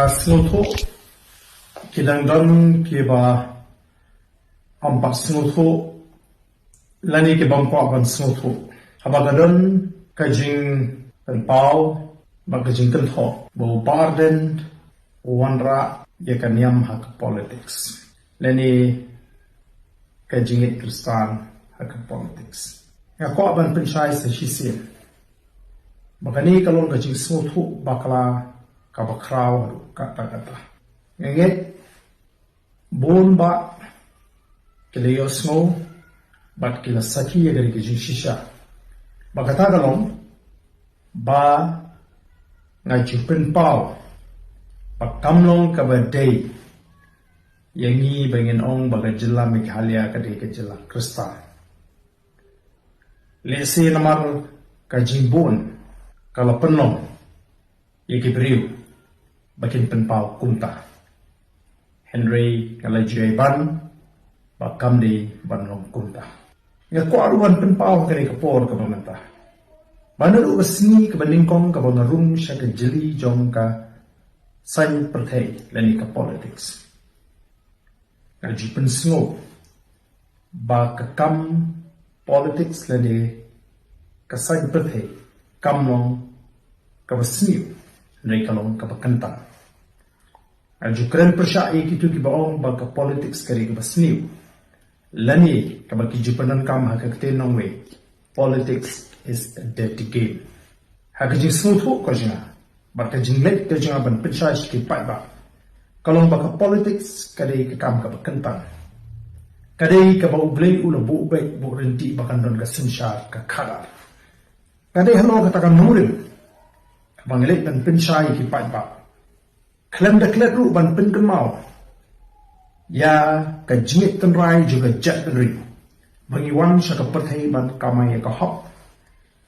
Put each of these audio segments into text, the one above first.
Snoto kidangdan kiba ampak snoto lani ke bangko ban snoto habagadon kajing penpau bagajing kentho bo barden wanra yakanyam hak politics lani kajing kristan hak politics ya ko ban penchai sa hisin bagani kalon kajing snoto bakla kabakraw kata-kata nget bon ba kiliyos mo bat kila saki agari ke shisha bagata galong ba ngajupen pau pakamlong kabadai yangi bangin ong bagajilla mikhalia kade kejilla krista lesi namar kajimbon kalau penuh ikibriu bakin penpau kumta Henry kalajai ban bakam di banlong kumta nga ko aruan penpau kare kapor ka pamanta banaru asni ka baningkong ka bangarum sya ka jeli jong ka san perthai lani ka politics kaji pensngo ba ka kam politics lani ka san perthai kamlong ka basni nei kalong ka bakantang Ajukan persyai kitu ki baong baka politics kari ka basniw. Lani kabaki jupanan kam hakakte nongwe. Politics is a dirty game. Hakajing smuthu ko jinga. Baka jinglet ka jinga ban persyai ki ba. Kalong baka politics kari ka kam ka bakantang. Kari ka ba ublay ula bu ubay bu renti bakan don ka sinsyar ka karar. Kari halo katakan nurin. Bangilit ban persyai ki ba. Klem da klet ru ban pen kemau ya ka jingit tenrai juga jat penri bagi wan sa ka perthai ban kamai ka hok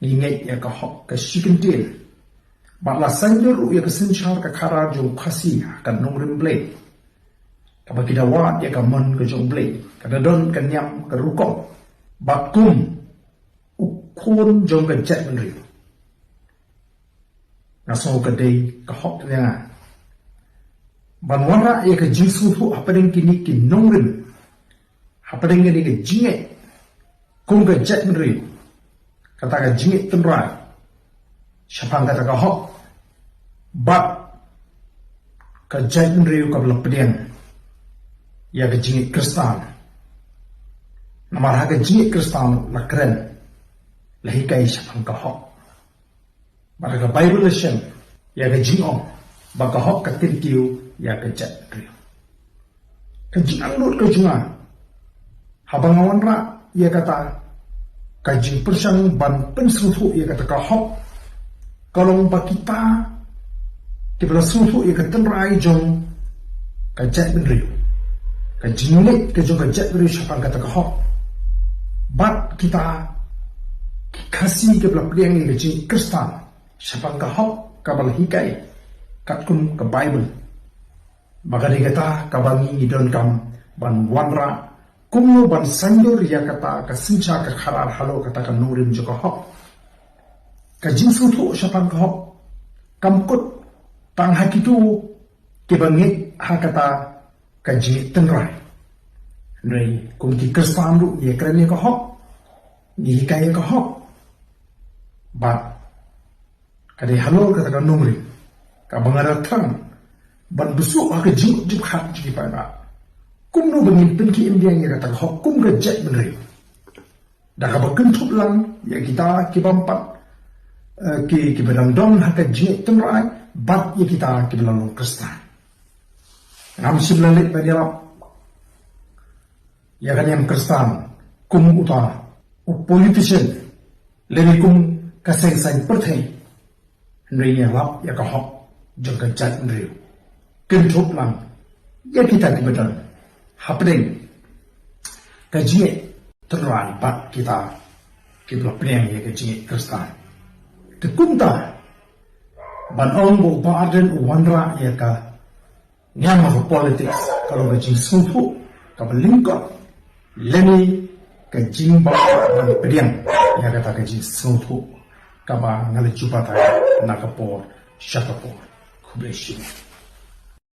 ningai ya ka hok ka shikentil ba la sanjur ru ya ka sinchar ka khara jo khasi ka nongrim ble ka bagi dawat ya ka mon ka jong ble ka don ka nyam ka rukong bakum ukun jong ka jat penri naso ka dei ka hok ya Banwara ia ke jinsuhu apadeng kini ki nongrim apadeng kini ke jinget kung ke jet menri kata ke jinget tenrai siapa kata ke hok bat ke jet menri ka belapedian ia ke jinget kristal namar ke jinget kristal la keren lahikai siapa ke hok pada ke bible lesson ia ke jingong baka hok ka tinkiu ya kejat rio kejingan lut kejungan habang awan ra ia kata kajing persang ban pensuhu ia kata kahok kalau ba kita kibla suhu ia kata rai jong kajat rio kajinit kejung kajat rio siapa kata kahok bat kita kasih kibla pliang ia kajing kristal siapa kahok kabal hikai katkum ke bible maka dikata kabangi idon kam ban wanra kumu ban sanjur ya kata kasinca ka kharar halo kata kan nurim juga hok ka jinsu tu syapan ka hok kamkut tang hakitu kibangit ha kata ka ji tenrai nei kum ki kristan ru ye krane ka hok ni kai ka hok ba kade halo kata kan nurim ka bangara thang ban busuk ha ke jing juk hat ji pa ba kum no bangin pen ki india ya kata hok kum ga jet benri da ka bakin thup lang ya kita ki bampat ki bedang dong ha ke jing temrai bat ya kita ki belang kristan ngam silalit ba dia ya kan yang kristan kum uta politician leni kum ka seng sang perthai nei ya lap ya ka hok jong ga jet benri kentup lang ya kita kebetulan happening kaji terlalu bat kita kibla pliang ya kaji kristal kekunta ban ong bo baden wanra ya ka nyama ko politics kalau kaji sufu ka belingkot leni kaji ba ban pliang ya kata kaji sufu ka ba ngali jupata nakapor shakapor kubeshi